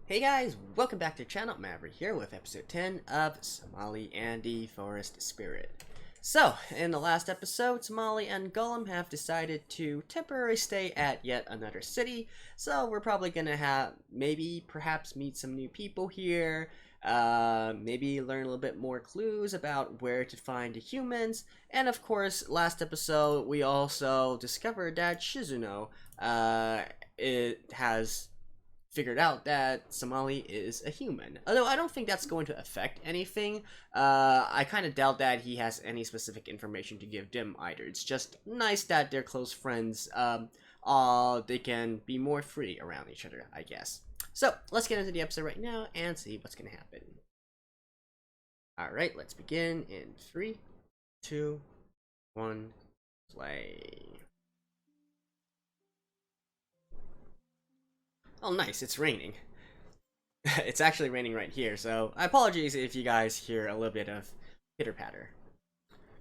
Hey guys, welcome back to the channel. Maverick here with episode 10 of Somali and the Forest Spirit. So, in the last episode, Somali and Golem have decided to temporarily stay at yet another city. So we're probably gonna have, perhaps meet some new people here, maybe learn a little bit more clues about where to find the humans. And of course, last episode, we also discovered that Shizuno, it has figured out that Somali is a human. Although I don't think that's going to affect anything. I kind of doubt that he has any specific information to give them either. It's just nice that they're close friends. They can be more free around each other, I guess. So let's get into the episode right now and see what's going to happen. Alright, let's begin in 3, 2, 1, play. Oh, nice, it's raining. It's actually raining right here, so apologies if you guys hear a little bit of pitter-patter.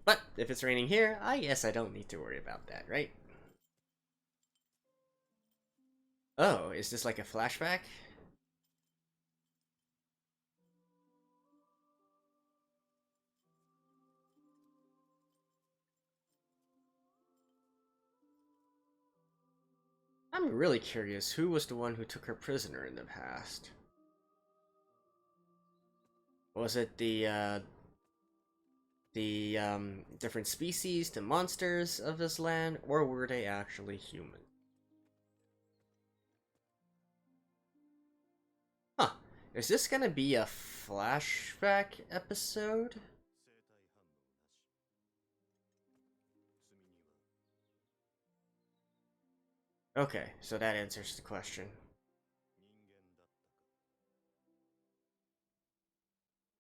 But if it's raining here, I guess I don't need to worry about that, right? Oh, is this like a flashback? I'm really curious, who was the one who took her prisoner in the past? Was it the different species, the monsters of this land, or were they actually human? Huh. Is this gonna be a flashback episode? Okay, so that answers the question.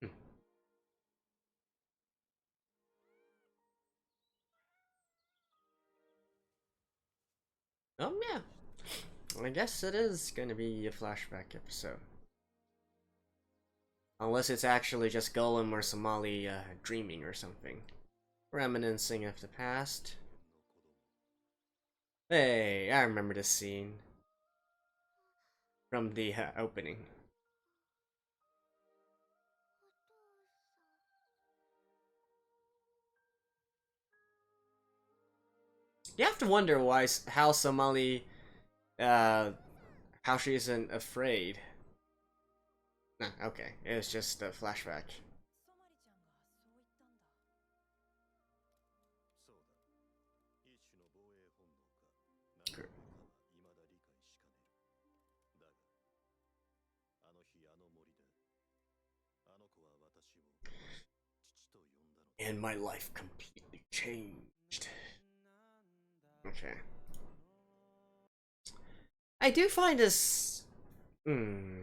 Hmm. Yeah. I guess it is gonna be a flashback episode. Unless it's actually just Golem or Somali dreaming or something. Reminiscing of the past. Hey, I remember this scene. From the opening. You have to wonder how Somali, how she isn't afraid. Nah, okay, it was just a flashback. And my life completely changed. Okay. I do find this. No,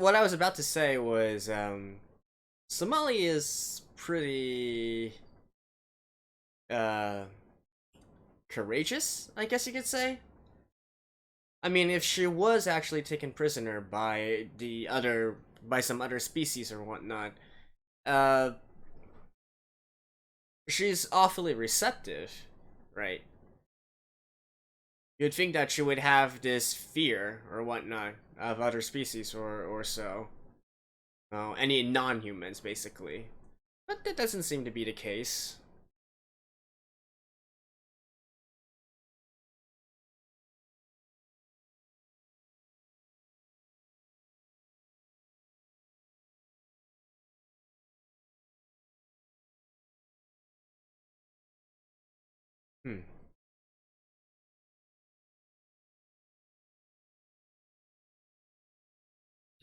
what I was about to say was Somali is pretty uh courageous, I guess you could say. I mean, if she was actually taken prisoner by some other species or whatnot, uh she's awfully receptive, right? You'd think that she would have this fear or whatnot of other species or so. Oh, any non-humans, basically. But that doesn't seem to be the case. Hmm.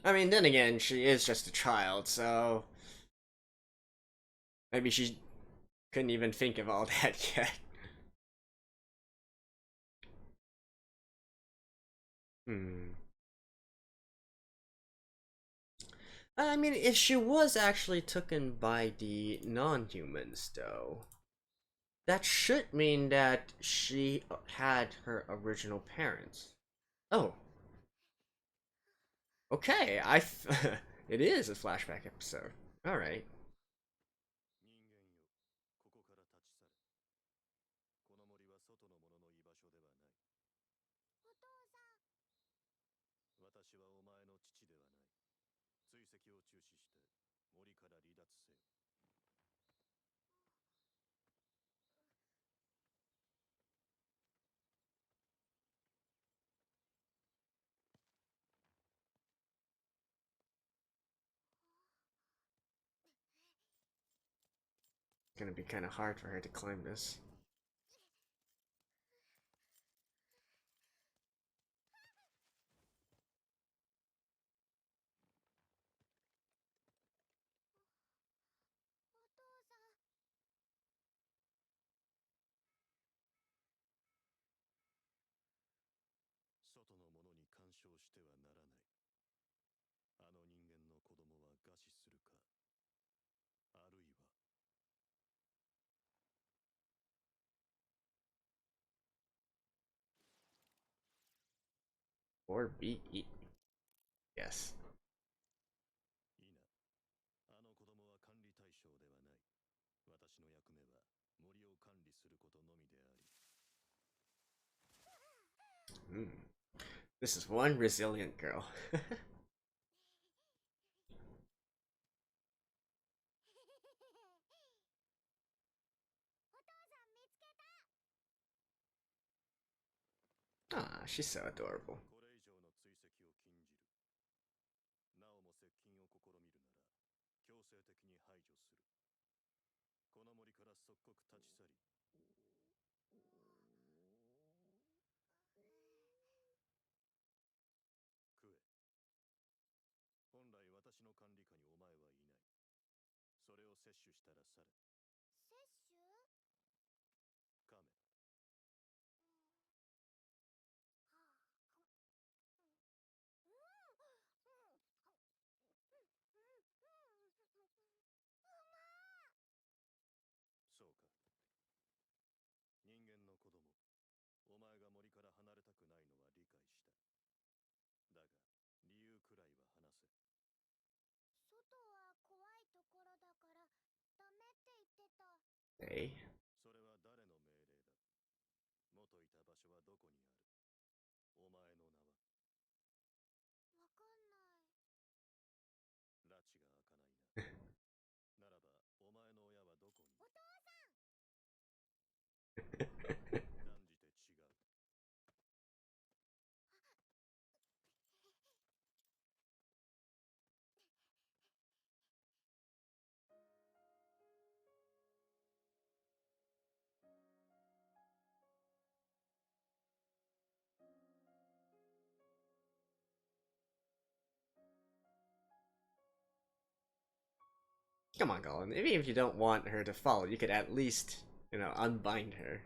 I mean, then again, she is just a child, so maybe she couldn't even think of all that yet. Hmm. I mean, if she was actually taken by the non-humans, though, that should mean that she had her original parents. Oh, okay. It is a flashback episode. All right. 私はお前の父ではない。追跡を中止して森から離脱せよ。It's gonna be kind of hard for her to climb this. "外の者に干渉してはならない。あの人間の子供は餓死するか、あるいは..." Or be eaten. Yes. いいな。あの子供は管理対象ではない。私の役目は森を管理することのみであり。This is one resilient girl. Ah, she's so adorable. これ以上の追跡を禁じる。なおも接近を試みるなら強制的に排除する。この森から即刻立ち去り。食え。本来私の管理下にお前はいない。それを摂取したら去れ。摂取？カメ。そうか。人間の子供、お前が森から離れたくないのは理解した。だが、理由くらいは話せ。外は怖いところだからダメって言ってた。それは誰の命令だ。元いた場所はどこにある。お前の名は。わかんない。拉致が開かないな。ならば、お前の親はどこに。お父断じて違う。Come on, Golem. Maybe if you don't want her to follow, you could at least, unbind her.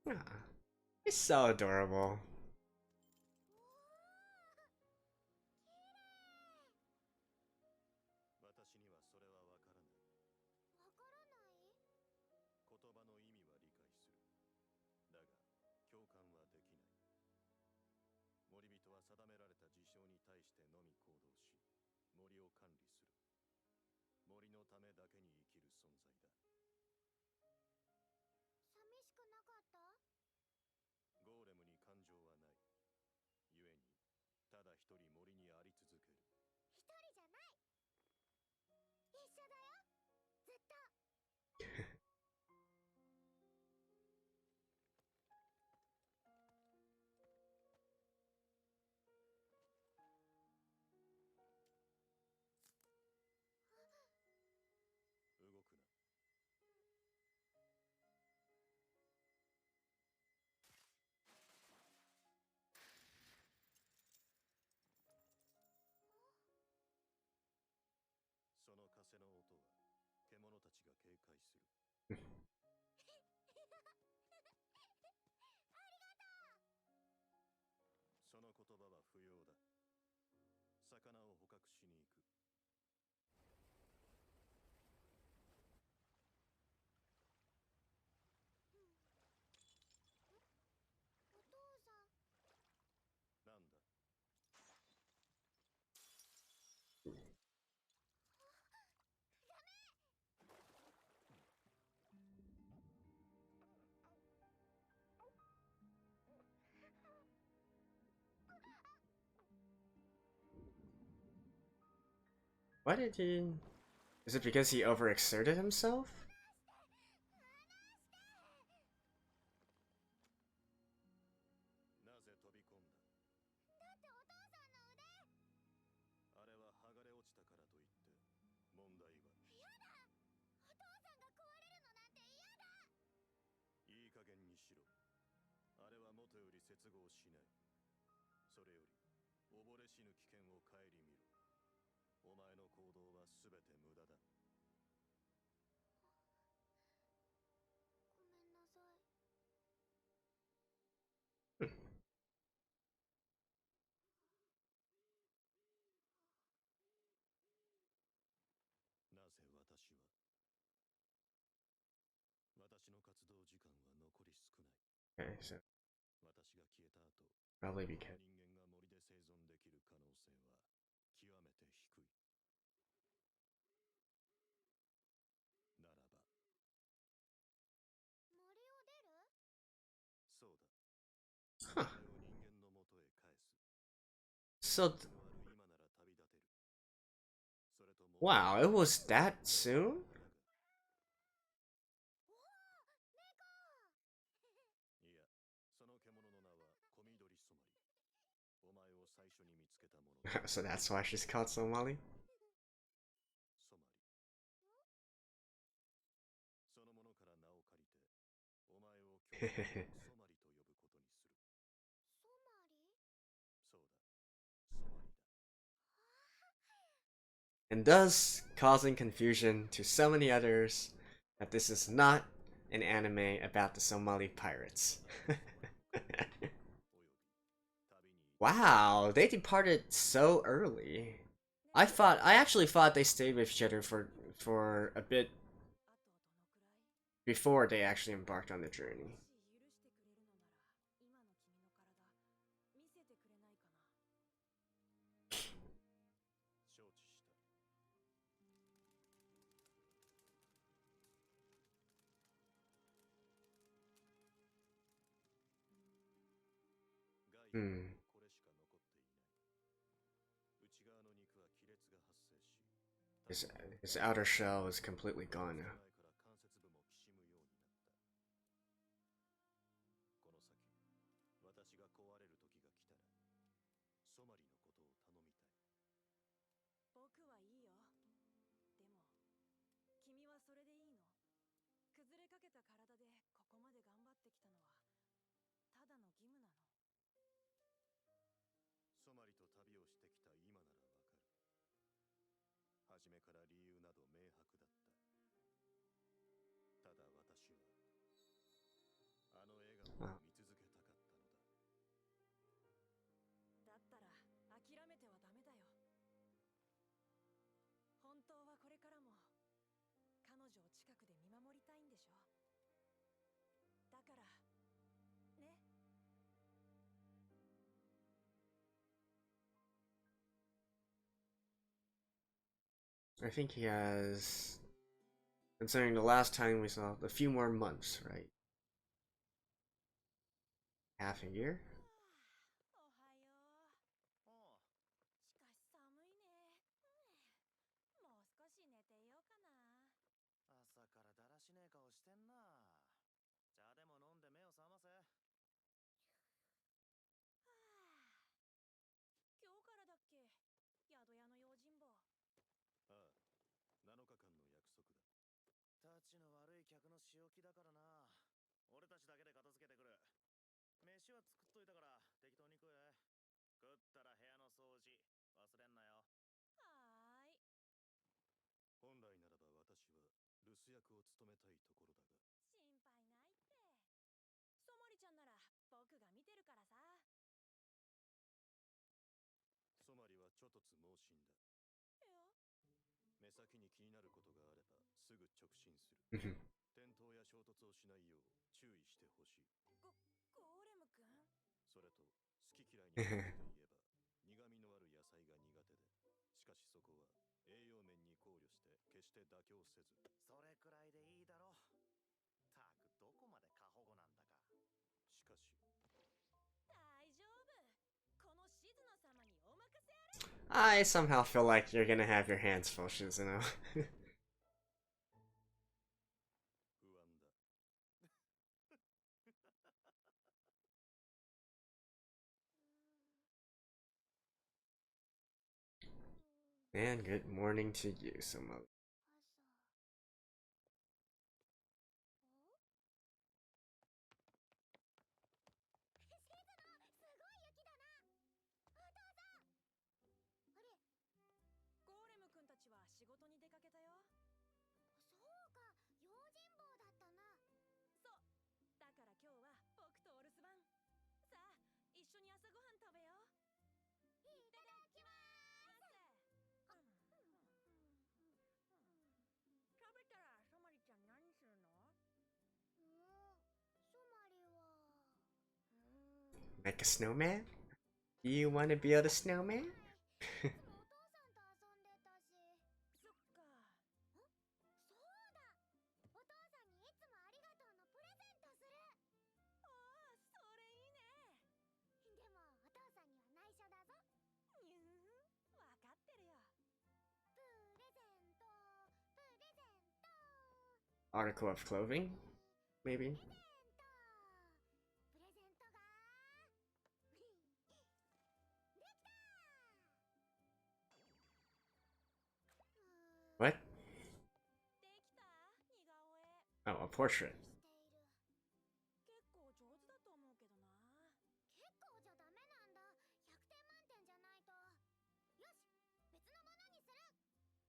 Ah, he's so adorable. 私にはそれはわからない。わからない？言葉の意味は理解する。だが、共感はできない。森人は定められた事象に対してのみ行動し、森を管理する。森のためだけに生きる存在だ。寂しくなかった？ゴーレムに感情はない。故に、ただ一人森にあり続ける。一人じゃない。一緒だよ。ずっと。動くな。その風の音は獣たちが警戒する。ありがとその言言葉は不要だ。魚を捕獲しに行く。お父さん、なんだ。Why did he? Is it because he overexerted himself? なぜ飛び込んだ。だってお父さんの腕。あれは剥がれ落ちたからといって問題は。やだ、お父さんが壊れるのなんて嫌だ。いい加減にしろ。あれは元より接合しない。それより溺れ死ぬ危険を顧みろ。お前の行動は全て無駄だ。ごめんなさい。なぜ私の活動時間は残り少ない。Okay, so 私が消えた後、 probably 人 because 間が森で生存できる可能性は極めて低い。ならば、森を出る？そうだ。 Huh. お前を人間の元へ返す。 So 終わる今なら旅立てる。それとも wow, it was that soon? おお、猫。いや、その獣の名は小緑ソマリ。お前を最初に見つけたものだ。 So that's why she's called Somali. ソマリ。そのものから名を借りて、お前を今日ソマリと呼ぶことにする。ソマリ？そうだ、ソマリだ。 And thus causing confusion to so many others that this is not an anime about the Somali pirates. Wow, they departed so early. I actually thought they stayed with each other for a bit before they actually embarked on the journey. 承知した。 外皮 Hmm. はこれしか残っていない。内側の肉は亀裂が発生し、 His outer shell is completely gone now. 前から関節部もきしむようになった。この先、私が壊れる時が来たら、ソマリのことを頼みたい。僕はいいよ。でも、君はそれでいいの？崩れかけた体でここまで頑張ってきたのは、ただの義務なの。ソマリと旅をしてきた今ならわかる。初めから理由など明白だった。ただ私は、あの笑顔を見続けたかったのだ。だったら諦めてはダメだよ。本当はこれからも彼女を近くで見守りたいんでしょ？だからね。 I think he has, considering the last time we saw, a few more months, right? Half a year? おはよう。ああ、しかし寒いね。もう少し寝ていようかな。朝からだらしねえ顔してんな。茶でも飲んで目を覚ませ。今日からだっけ？宿屋の用心棒。ああ、7日間の約束だ。たちの悪い客の仕置きだからな。俺たちだけで片付けてくる。飯は作っといたから適当に食え。食ったら部屋の掃除忘れんなよ。はーい。本来ならば私は留守役を務めたいところだが。心配ないって。ソマリちゃんなら僕が見てるからさ。ちょっとつ盲信だ。目先に気になることがあればすぐ直進する。転倒や衝突をしないよう注意してほしい。ゴーレムくん。それと好き嫌いに関して言えば苦味のある野菜が苦手で、しかしそこは栄養面に考慮して決して妥協せず。それくらいでいいだろ。たくどこまで過保護なんだか。しかし大丈夫。この静野様にお任せあれ。 I somehow feel like you're gonna have your hands full, Shizuno. 不安だ。And good morning to you, Somali. ゴーレムくんたちは仕事に出かけたよ。そうか、用心棒だったな。そう。だから今日は僕とお留守番。さあ、一緒に朝ごはん食べよう。いただきま食べたらソマリちゃん何するの？ソマリは。Make a snowman? Do you want to build a snowman? いつもお父さんと遊んでたし。そっか。そうだ。お父さんにいつもありがとうのプレゼントする。ああ、それいいね。でもお父さんには内緒だぞ。わかってるよ。プレゼント。プレゼント。 Article of clothing? Maybe? プレゼントができた。 What? できた？似顔絵。 Oh, a portrait. している。結構上手だと思うけどな。結構じゃダメなんだ。100点満点じゃないと。よし、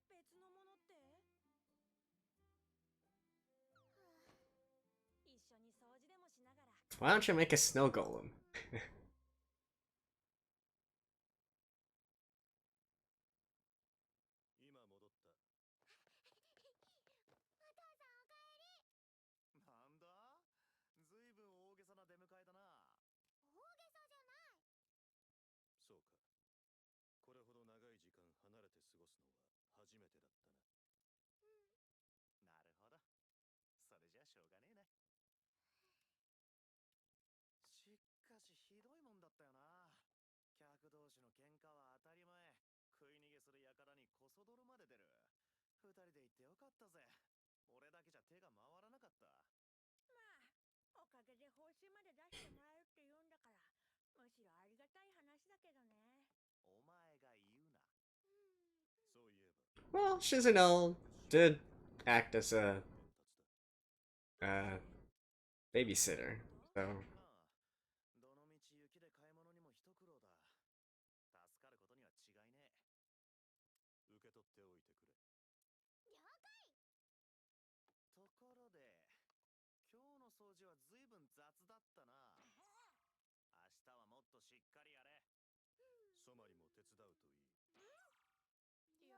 別のものにする。別のものって？一緒に掃除でもしながら。 Why don't you make a snow golem? 今戻った。お父さんおかえり。なんだ、ずいぶん大げさな出迎えだな。大げさじゃない。そうか。これほど長い時間離れて過ごすのは初めてだったな。なるほど。それじゃしょうがねえな。しかしひどいもんだったよな。客同士の喧嘩は当たり前。食い逃げする輩にこそ泥まで出る。二人で行ってよかったぜ。俺だけじゃ手が回らなかった。まあ、おかげで報酬まで出してもらえるって言うんだから、むしろありがたい話だけどね。お前が言うな。そういえば Well, Shizuno did act as a 立つだ。 babysitter, so ああ、どのみち雪で買い物にも一苦労だ。助かることには違いねえ。受け取っておいてくれ。了解。ところで、今日の掃除はずいぶん雑だったな。明日はもっとしっかりやれ。ソマリも手伝うといい。了解。贈り物。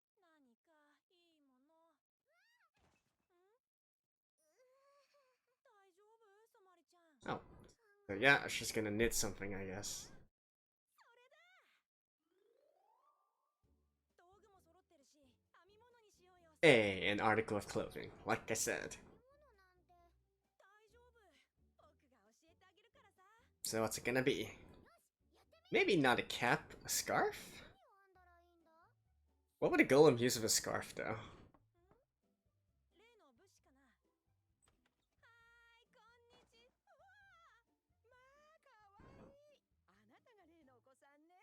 何かいいもの。ん？大丈夫？ソマリちゃん。oh, so yeah, she's gonna knit something, I guess. それだ。道具も揃ってるし、編み物にしようよ。Hey, an article of clothing, like I said. 物なんて。大丈夫。僕が教えてあげるからさ。 So what's it gonna be? よし、やってみ。 Maybe not a cap, a scarf? 何を編んだらいいんだ。 What would a golem use with a scarf, though? 例の武士かな。はーい、こんにちは。まあ、かわいい。あなたが例のお子さんね。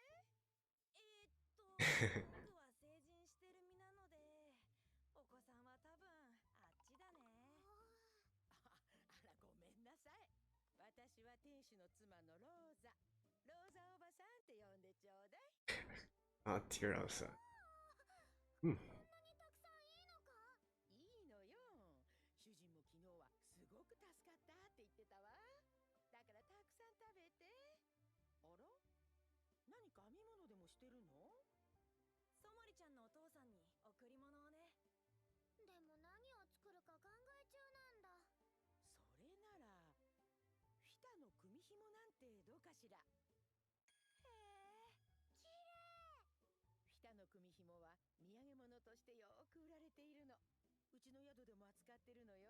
僕は成人してる身なので、お子さんは多分あっちだね。あら、ごめんなさい。私は店主の妻のローザ。ローザおばさんって呼んでちょうだい。Oh, Tirosa. こんなにたくさんい贈り物をね。でも何を作るか考え中なんだ。それならフィタの組紐なんてどうかしら。へえ、きれい。フィタの組紐は土産物としてよく売られているの。うちの宿でも扱ってるのよ。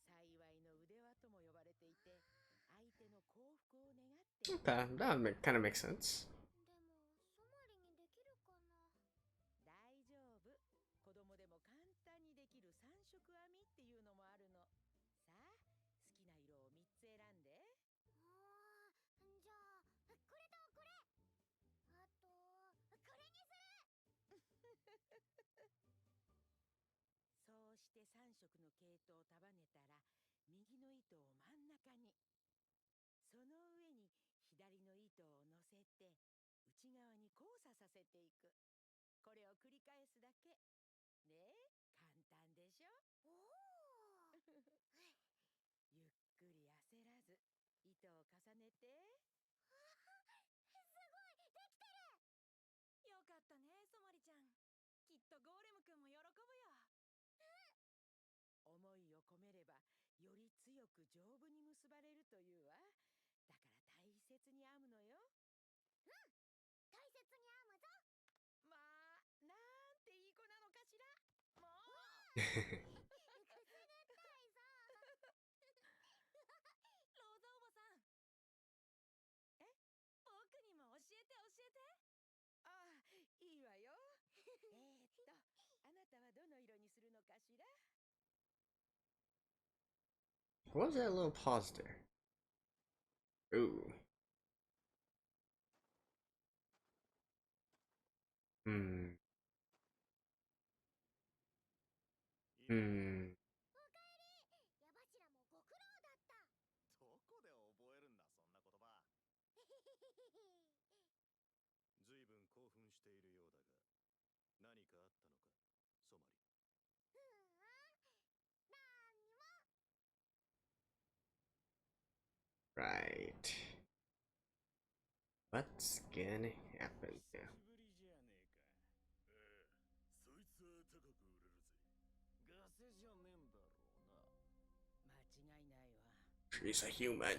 幸いの腕輪とも呼ばれていて、相手の幸福を願って。 Okay, that kind of makes sense. でもソマリにできるかな。大丈夫。子供でも簡単にできる三色編みっていうのもあるの。さあ、好きな色を3つ選んで。じゃあこれとこれ、あとこれにする。そうして3色の毛糸を束ねたら、右の糸を真ん中に、その上に左の糸を乗せて内側に交差させていく。これを繰り返すだけ。ねえ、簡単でしょ。おお。ゆっくり焦らず糸を重ねて。すごい、できてる。よかったね、ソマリちゃん。きっとゴーレムくんも喜ぶよ。思いを込めればより強く丈夫に結ばれるというわ。だから大切に編むのよ。大切に編むぞ。まあ、なんていい子なのかしら。もうくすぐったいぞ。ローザおばさん。え、僕にも教えて教えて。ああ、いいわよ。あなたはどの色にするのかしら。 What was that little pause there? Ooh. Hmm. 今 Hmm. おかえり。矢柱もご苦労だった。どこで覚えるんだそんな言葉。ずいぶん興奮しているようだが、何かあったのか、ソマリ。なんにも。 Right. What's gonna happen 久 now? しぶりじゃねえか。そいつは高く売れるぜ。ガセじゃねえんだろうな。間違いないわ。 She's a こ human. れは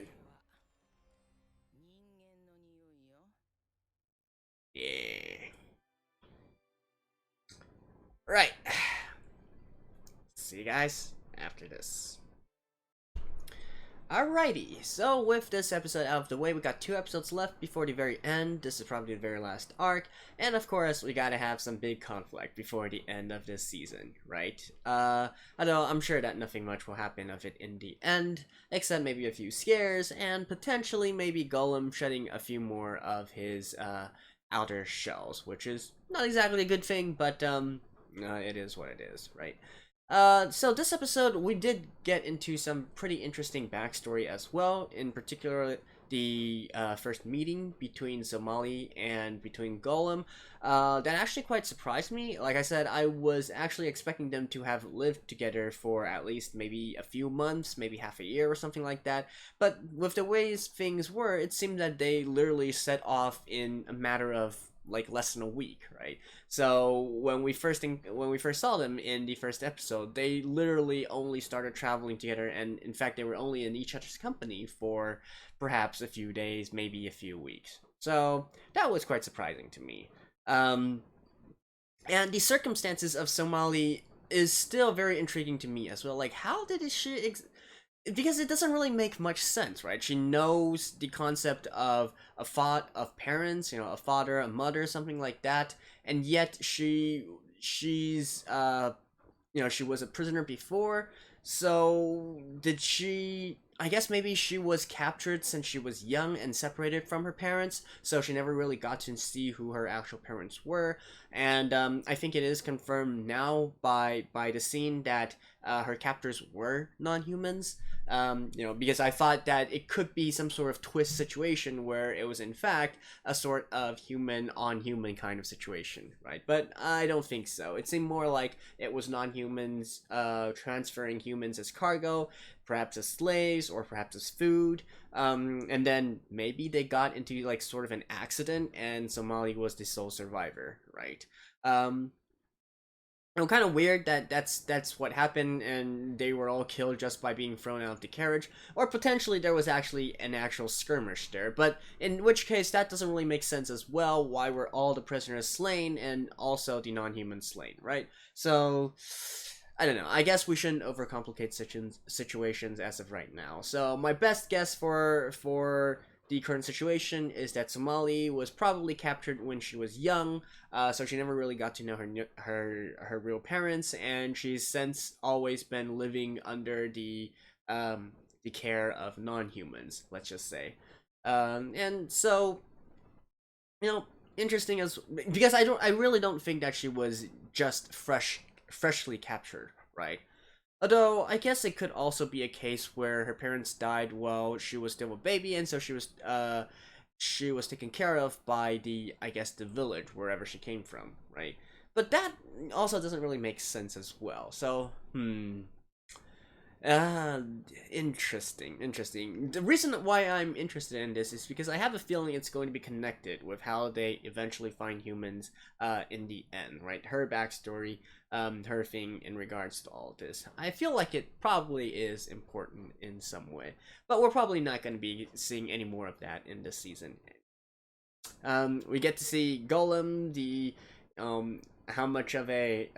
人間の匂いよ。 Yeah. Right. See you guys after this. Alrighty, so with this episode out of the way, we got 2 episodes left before the very end. This is probably the very last arc, and of course, we gotta have some big conflict before the end of this season, right? Although I'm sure that nothing much will happen of it in the end, except maybe a few scares, and potentially maybe Golem shedding a few more of his, outer shells, which is not exactly a good thing, but, it is what it is, right? So this episode, we did get into some pretty interesting backstory as well. In particular, the first meeting between Somali and between Golem. That actually quite surprised me. Like I said, I was actually expecting them to have lived together for at least maybe a few months, maybe half a year or something like that. But with the ways things were, it seemed that they literally set off in a matter of like less than a week, right? So when we first saw them in the first episode, they literally only started traveling together, and in fact, they were only in each other's company for perhaps a few days, maybe a few weeks. So that was quite surprising to me. And the circumstances of Somali is still very intriguing to me as well. Like, how did she? Because it doesn't really make much sense, right? She knows the concept of of parents, you know, a father, a mother, something like that, and yet she's you know, she was a prisoner before. So did she? I guess maybe she was captured since she was young and separated from her parents, so she never really got to see who her actual parents were. And I think it is confirmed now by the scene that her captors were non-humans. You know, because I thought that it could be some sort of twist situation where it was in fact a sort of human on human kind of situation, right? But I don't think so. It seemed more like it was non-humans transferring humans as cargo, perhaps as slaves or perhaps as food. And then maybe they got into like sort of an accident and Somali was the sole survivor, right? kind of weird that that's what happened, and they were all killed just by being thrown out of the carriage, or potentially there was actually an actual skirmish there. But in which case, that doesn't really make sense as well. Why were all the prisoners slain and also the non-humans slain, right? So I don't know. I guess we shouldn't overcomplicate situations as of right now. So my best guess for the current situation is that Somali was probably captured when she was young, so she never really got to know her real parents, and she's since always been living under the care of non-humans. Let's just say, and so interesting as because I really don't think that she was just freshly captured, right? Although, I guess it could also be a case where her parents died while she was still a baby, and so she was taken care of by I guess, the village, wherever she came from, right? But that also doesn't really make sense as well, so, interesting. The reason why I'm interested in this is because I have a feeling it's going to be connected with how they eventually find humans in the end, right? Her backstory, her thing in regards to all of this. I feel like it probably is important in some way, but we're probably not going to be seeing any more of that in this season. We get to see Golem, how much of a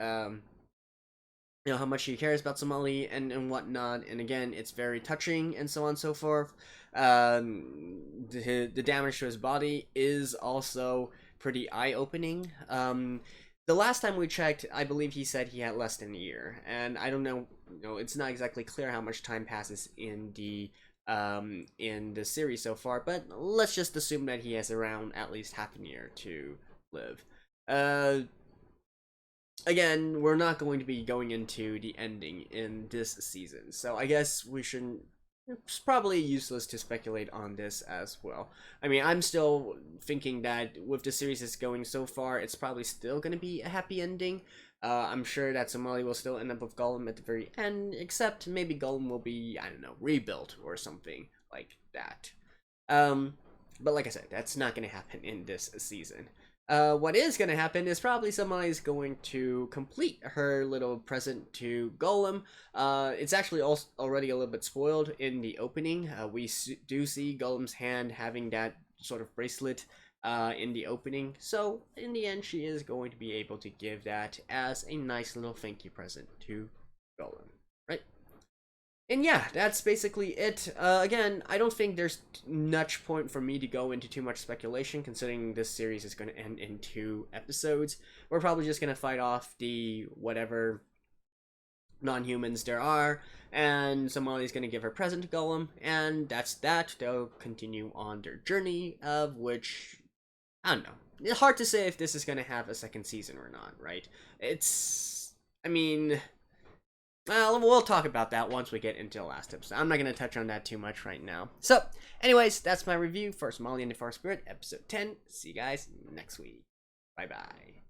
how much he cares about Somali and whatnot, and again, it's very touching and so on and so forth. The damage to his body is also pretty eye-opening. The last time we checked, I believe he said he had less than a year, and I don't know, it's not exactly clear how much time passes in the series so far, but let's just assume that he has around at least half a year to live. Again, we're not going to be going into the ending in this season, so I guess we shouldn't. It's probably useless to speculate on this as well. I mean, I'm still thinking that with the series it's going so far, it's probably still going to be a happy ending. I'm sure that Somali will still end up with Golem at the very end, except maybe Golem will be, I don't know, rebuilt or something like that. But like I said, that's not going to happen in this season. What is going to happen is probably somebody's going to complete her little present to Golem. It's actually already a little bit spoiled in the opening. We do see Golem's hand having that sort of bracelet in the opening. So in the end, she is going to be able to give that as a nice little thank you present to Golem, right? And yeah, that's basically it. Again, I don't think there's much point for me to go into too much speculation, considering this series is going to end in 2 episodes. We're probably just going to fight off the whatever non-humans there are, and Somali's going to give her present to Golem, and that's that. They'll continue on their journey, of which, I don't know. It's hard to say if this is going to have a second season or not, right? I mean, well, we'll talk about that once we get into the last episode. I'm not going to touch on that too much right now. So, anyways, that's my review for Somali and the Forest Spirit, episode 10. See you guys next week. Bye-bye.